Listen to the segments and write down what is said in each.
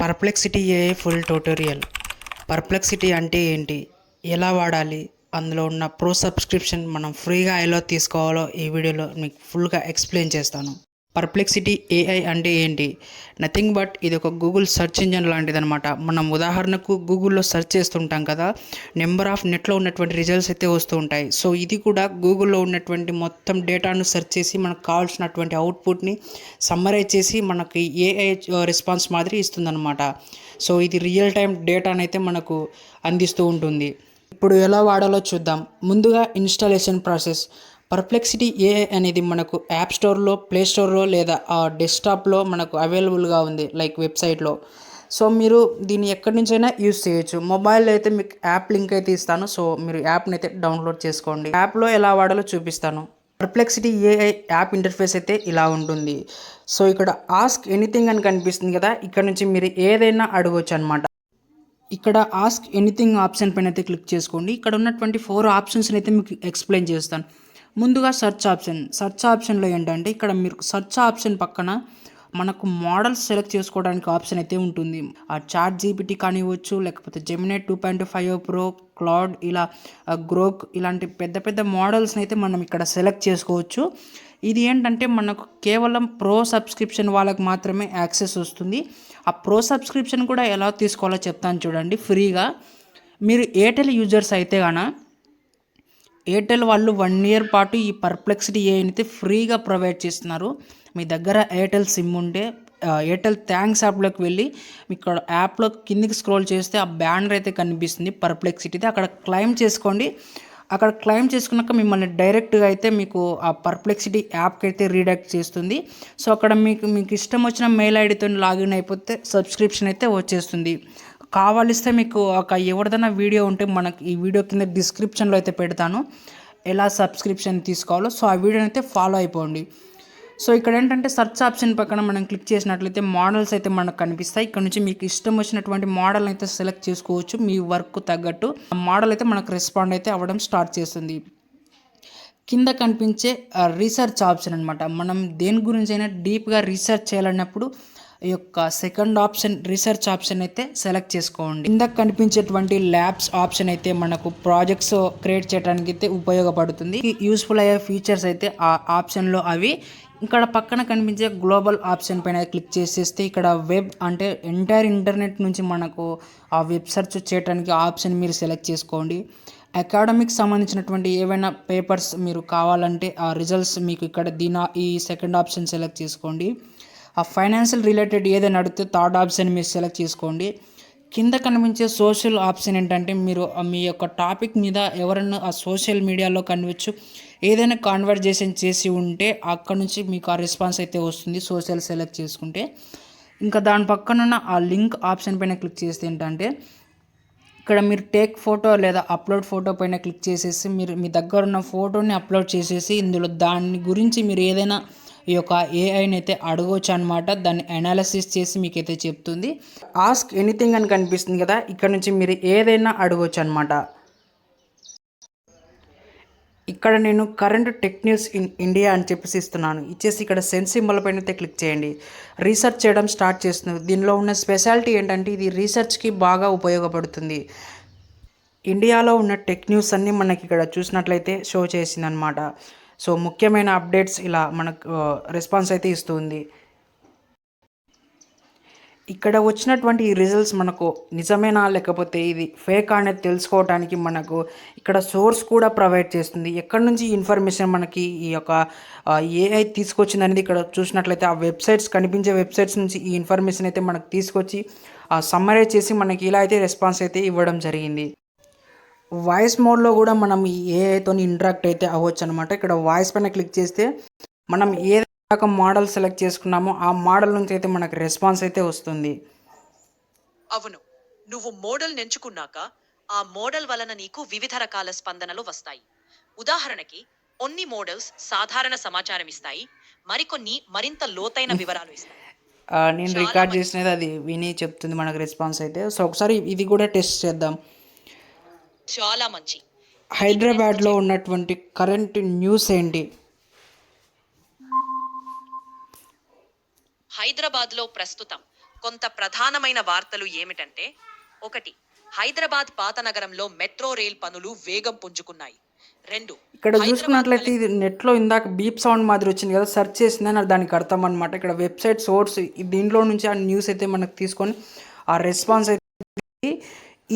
Perplexity AI full tutorial. Perplexity అంటే ఏంటి, ఎలా వాడాలి, అందులో ఉన్న ప్రో సబ్స్క్రిప్షన్ మనం ఫ్రీగా ఎలా తీసుకోవాలో ఈ వీడియోలో మీకు ఫుల్గా ఎక్స్ప్లెయిన్ చేస్తాను. పర్ప్లెక్సిటీ ఏఐ అంటే ఏంటి? నథింగ్ బట్ ఇది ఒక గూగుల్ సెర్చ్ ఇంజన్ లాంటిదనమాట. మనం ఉదాహరణకు గూగుల్లో సెర్చ్ చేస్తుంటాం కదా, నెంబర్ ఆఫ్ నెట్లో ఉన్నటువంటి రిజల్ట్స్ అయితే వస్తూ ఉంటాయి. సో ఇది కూడా గూగుల్లో ఉన్నటువంటి మొత్తం డేటాను సెర్చ్ చేసి మనకు కావాల్సినటువంటి అవుట్పుట్ని సమ్మరైజ్ చేసి మనకి ఏఐ రెస్పాన్స్ మాదిరి ఇస్తుందన్నమాట. సో ఇది రియల్ టైం డేటానైతే మనకు అందిస్తూ ఉంటుంది. ఇప్పుడు ఎలా వాడాలో చూద్దాం. ముందుగా ఇన్స్టాలేషన్ ప్రాసెస్. పర్ప్లెక్సిటీ ఏఐ అనేది మనకు యాప్ స్టోర్లో, ప్లే స్టోర్లో లేదా డెస్క్టాప్లో మనకు అవైలబుల్గా ఉంది, లైక్ వెబ్సైట్లో. సో మీరు దీన్ని ఎక్కడి నుంచైనా యూస్ చేయొచ్చు. మొబైల్లో అయితే మీకు యాప్ లింక్ అయితే ఇస్తాను. సో మీరు యాప్ని అయితే డౌన్లోడ్ చేసుకోండి. యాప్లో ఎలా వాడాలో చూపిస్తాను. పర్ప్లెక్సిటీ ఏఐ యాప్ ఇంటర్ఫేస్ అయితే ఇలా ఉంటుంది. సో ఇక్కడ ఆస్క్ ఎనీథింగ్ అని కనిపిస్తుంది కదా, ఇక్కడ నుంచి మీరు ఏదైనా అడగవచ్చు అనమాట. ఇక్కడ ఆస్క్ ఎనీథింగ్ ఆప్షన్ పైన అయితే క్లిక్ చేసుకోండి. ఇక్కడ ఉన్నటువంటి 4 ఆప్షన్స్ని అయితే మీకు ఎక్స్ప్లెయిన్ చేస్తాను. ముందుగా సెర్చ్ ఆప్షన్. సెర్చ్ ఆప్షన్లో ఏంటంటే ఇక్కడ మీరు సెర్చ్ ఆప్షన్ పక్కన మనకు మోడల్స్ సెలెక్ట్ చేసుకోవడానికి ఆప్షన్ అయితే ఉంటుంది. ఆ చాట్ జీపీటీ కానివ్వచ్చు, లేకపోతే జెమినీ 2.5 ప్రో, క్లౌడ్, ఇలా గ్రోక్, ఇలాంటి పెద్ద పెద్ద మోడల్స్ని అయితే మనం ఇక్కడ సెలెక్ట్ చేసుకోవచ్చు. ఇది ఏంటంటే మనకు కేవలం ప్రో సబ్స్క్రిప్షన్ వాళ్ళకి మాత్రమే యాక్సెస్ వస్తుంది. ఆ ప్రో సబ్స్క్రిప్షన్ కూడా ఎలా తీసుకోవాలో చెప్తాను చూడండి. ఫ్రీగా మీరు ఎయిర్టెల్ యూజర్స్ అయితే గాన ఎయిర్టెల్ వాళ్ళు 1 ఇయర్ పాటు ఈ పర్ప్లెక్సిటీ ఏఐని అయితే ఫ్రీగా ప్రొవైడ్ చేస్తున్నారు. మీ దగ్గర ఎయిర్టెల్ సిమ్ ఉంటే ఎయిర్టెల్ థ్యాంక్స్ యాప్లోకి వెళ్ళి ఇక్కడ యాప్లో కిందికి స్క్రోల్ చేస్తే ఆ బ్యానర్ అయితే కనిపిస్తుంది పర్ప్లెక్సిటీది, అక్కడ క్లెయిమ్ చేసుకోండి. అక్కడ క్లెయిమ్ చేసుకున్నాక మిమ్మల్ని డైరెక్ట్గా అయితే మీకు ఆ పర్ప్లెక్సిటీ యాప్కి అయితే రీడైరెక్ట్ చేస్తుంది. సో అక్కడ మీకు ఇష్టం వచ్చిన మెయిల్ ఐడితో లాగిన్ అయిపోతే సబ్స్క్రిప్షన్ అయితే వచ్చేస్తుంది. కావాలిస్తే మీకు ఒక ఎవరిదైనా వీడియో ఉంటే మనకి ఈ వీడియో కింద డిస్క్రిప్షన్లో అయితే పెడతాను, ఎలా సబ్స్క్రిప్షన్ తీసుకోవాలో. సో ఆ వీడియోని అయితే ఫాలో అయిపోండి. సో ఇక్కడ ఏంటంటే సెర్చ్ ఆప్షన్ పక్కన మనం క్లిక్ చేసినట్లయితే మోడల్స్ అయితే మనకు కనిపిస్తాయి. ఇక్కడ నుంచి మీకు ఇష్టం వచ్చినటువంటి మోడల్ అయితే సెలెక్ట్ చేసుకోవచ్చు. మీ వర్క్ తగ్గట్టు ఆ మోడల్ అయితే మనకు రెస్పాండ్ అయితే అవ్వడం స్టార్ట్ చేస్తుంది. కింద కనిపించే రీసెర్చ్ ఆప్షన్ అనమాట. మనం దేని గురించి అయినా డీప్గా రీసెర్చ్ చేయాలన్నప్పుడు ఈ యొక్క సెకండ్ ఆప్షన్ రీసెర్చ్ ఆప్షన్ అయితే సెలెక్ట్ చేసుకోండి. కింద కనిపించేటువంటి ల్యాబ్స్ ఆప్షన్ అయితే మనకు ప్రాజెక్ట్స్ క్రియేట్ చేయడానికి అయితే ఉపయోగపడుతుంది. యూస్ఫుల్ అయ్యే ఫీచర్స్ అయితే ఆ ఆప్షన్లో అవి. ఇక్కడ పక్కన కనిపించే గ్లోబల్ ఆప్షన్ పైన క్లిక్ చేసేస్తే ఇక్కడ వెబ్ అంటే ఎంటైర్ ఇంటర్నెట్ నుంచి మనకు ఆ వెబ్ సెర్చ్ చేయడానికి ఆప్షన్ మీరు సెలెక్ట్ చేసుకోండి. అకాడమిక్ సంబంధించినటువంటి ఏవైనా పేపర్స్ మీరు కావాలంటే ఆ రిజల్ట్స్ మీకు ఇక్కడ ఈ సెకండ్ ఆప్షన్ సెలెక్ట్ చేసుకోండి. ఆ ఫైనాన్షియల్ రిలేటెడ్ ఏదైనా అడిగితే థర్డ్ ఆప్షన్ మీరు సెలెక్ట్ చేసుకోండి. కింద కనిపించే సోషల్ ఆప్షన్ ఏంటంటే మీరు మీ యొక్క టాపిక్ మీద ఎవరైనా ఆ సోషల్ మీడియాలో కనిపించు ఏదైనా కాన్వర్జేషన్ చేసి ఉంటే అక్కడ నుంచి మీకు ఆ రెస్పాన్స్ అయితే వస్తుంది సోషల్ సెలెక్ట్ చేసుకుంటే. ఇంకా దాని పక్కన ఆ లింక్ ఆప్షన్ పైన క్లిక్ చేస్తే ఏంటంటే ఇక్కడ మీరు టేక్ ఫోటో లేదా అప్లోడ్ ఫోటో పైన క్లిక్ చేసేసి మీరు మీ దగ్గర ఉన్న ఫోటోని అప్లోడ్ చేసేసి ఇందులో దాని గురించి మీరు ఏదైనా ఈ యొక్క ఏఐని అయితే అడగవచ్చు అనమాట. దాన్ని అనాలిసిస్ చేసి మీకైతే చెప్తుంది. ఆస్క్ ఎనీథింగ్ అని కనిపిస్తుంది కదా, ఇక్కడ నుంచి మీరు ఏదైనా అడగవచ్చు అనమాట. ఇక్కడ నేను current tech news in India అని చెప్పేసి ఇస్తున్నాను. ఇచ్చేసి ఇక్కడ సెండ్ సింబల్ పైన అయితే క్లిక్ చేయండి. రీసెర్చ్ చేయడం స్టార్ట్ చేస్తుంది. దీనిలో ఉన్న స్పెషాలిటీ ఏంటంటే ఇది రీసెర్చ్కి బాగా ఉపయోగపడుతుంది. ఇండియాలో ఉన్న టెక్ న్యూస్ అన్నీ మనకి ఇక్కడ చూసినట్లయితే షో చేసింది అనమాట. సో ముఖ్యమైన అప్డేట్స్ ఇలా మనకు రెస్పాన్స్ అయితే ఇస్తుంది. ఇక్కడ వచ్చినటువంటి ఈ రిజల్ట్స్ మనకు నిజమేనా లేకపోతే ఇది ఫేక్ అనేది తెలుసుకోవడానికి మనకు ఇక్కడ సోర్స్ కూడా ప్రొవైడ్ చేస్తుంది. ఎక్కడి నుంచి ఇన్ఫర్మేషన్ మనకి ఈ యొక్క ఏఐ తీసుకొచ్చింది అనేది ఇక్కడ చూసినట్లయితే ఆ వెబ్సైట్స్ కనిపించే వెబ్సైట్స్ నుంచి ఈ ఇన్ఫర్మేషన్ అయితే మనకు తీసుకొచ్చి సమ్మరైజ్ చేసి మనకి ఇలా అయితే రెస్పాన్స్ అయితే ఇవ్వడం జరిగింది. వాయిస్ మోడ్లో కూడా మనం ఈ ఏఐతో ఇంటరాక్ట్ అయితే అవ్వచ్చు అనమాట. ఇక్కడ వాయిస్ పైన క్లిక్ చేస్తే మనం ఏదైనా మోడల్ సెలెక్ట్ చేసుకున్నామో ఆ మోడల్ నుంచి అయితే మనకు రెస్పాన్స్ అయితే వస్తుంది. అవును, నువ్వు మోడల్ ఎంచుకున్నాక ఆ మోడల్ వలన నీకు వివిధ రకాల స్పందనలు వస్తాయి. ఉదాహరణకి కొన్ని మోడల్స్ సాధారణ సమాచారం ఇస్తాయి, మరికొన్ని మరింత లోతైన వివరాలు ఇస్తాయి. నేను రికార్డ్ చేసినది అది విని చెప్తుంది మనకు రెస్పాన్స్ అయితే. సో ఒకసారి ఇది కూడా టెస్ట్ చేద్దాం. చాలా మంచి. హైదరాబాద్లో ఉన్నటువంటి కరెంట్ న్యూస్ ఏంటి? హైదరాబాద్లో ప్రస్తుతం కొంత ప్రధానమైన వార్తలు ఏమిటంటే, 1. హైదరాబాద్ పాత నగరంలో మెట్రో రైల్ పనులు వేగం పుంజుకున్నాయి. 2. ఇక్కడ హైదరాబాద్ చూసుకున్నట్లయితే ఇది నెట్‌లో ఇందాక బీప్ సౌండ్ మాదిరి వచ్చింది కదా! సెర్చ్ చేసిందని దానికి అర్థం అనమాట. ఇక్కడ వెబ్‌సైట్ సోర్స్ దీంట్లో నుంచి ఆ న్యూస్ అయితే మనకు తీసుకొని ఆ రెస్పాన్స్ అయితే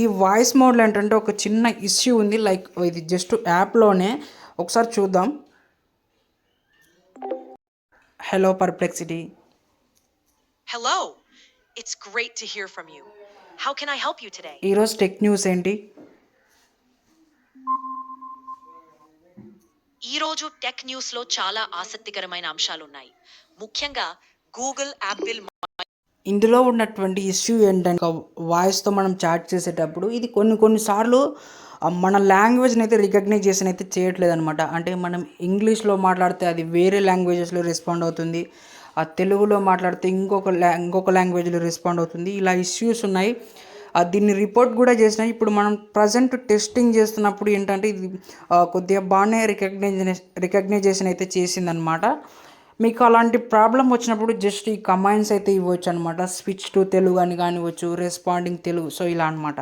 ఈ వాయిస్ మోడ్‌లో ఏంటంటే ఒక చిన్న ఇష్యూ ఉంది. లైక్ ఇది జస్ట్ యాప్‌లోనే ఒకసారి చూద్దాం. Hello Perplexity. Hello. It's great to hear from you. How can I help you today? ఈరోజు టెక్ న్యూస్ ఏంటి? ఈరోజు టెక్ న్యూస్‌లో చాలా ఆసక్తికరమైన అంశాలున్నాయి. ముఖ్యంగా గూగుల్, యాపిల్ ఇందులో ఉన్నటువంటి ఇష్యూ ఏంటంటే వాయిస్‌తో మనం చాట్ చేసేటప్పుడు ఇది కొన్ని సార్లు మన లాంగ్వేజ్‌ని అయితే రికగ్నైజేషన్ అయితే చేయట్లేదనమాట. అంటే మనం ఇంగ్లీష్‌లో మాట్లాడితే అది వేరే లాంగ్వేజెస్‌లో రెస్పాండ్ అవుతుంది. తెలుగులో మాట్లాడితే ఇంకొక లాంగ్వేజ్‌లో రెస్పాండ్ అవుతుంది. ఇలా ఇష్యూస్ ఉన్నాయి. దీన్ని రిపోర్ట్ కూడా చేసినాయి. ఇప్పుడు మనం ప్రజెంట్ టెస్టింగ్ చేస్తున్నప్పుడు ఏంటంటే ఇది కొద్దిగా బాగానే రికగ్నైజేషన్ అయితే చేసిందనమాట. మీకు అలాంటి ప్రాబ్లం వచ్చినప్పుడు జస్ట్ ఈ కమాండ్స్ అయితే ఇవ్వచ్చు అనమాట. స్విచ్ టు తెలుగు అని కానివ్వచ్చు, రెస్పాండింగ్ తెలుగు. సో ఇలా అనమాట.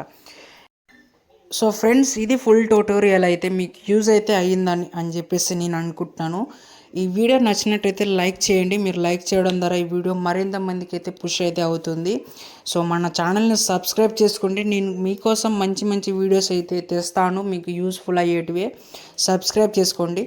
సో ఫ్రెండ్స్, ఇది ఫుల్ ట్యుటోరియల్ అయితే మీకు యూజ్ అయితే అయ్యిందని చెప్పేసి నేను అనుకుంటున్నాను. ఈ వీడియో నచ్చినట్టయితే లైక్ చేయండి. మీరు లైక్ చేయడం ద్వారా ఈ వీడియో మరింత మందికి అయితే పుష్ అయితే అవుతుంది. సో మన ఛానల్ని సబ్స్క్రైబ్ చేసుకోండి. నేను మీకోసం మంచి వీడియోస్ అయితే తెస్తాను, మీకు యూస్ఫుల్ అయ్యేటివే. సబ్స్క్రైబ్ చేసుకోండి.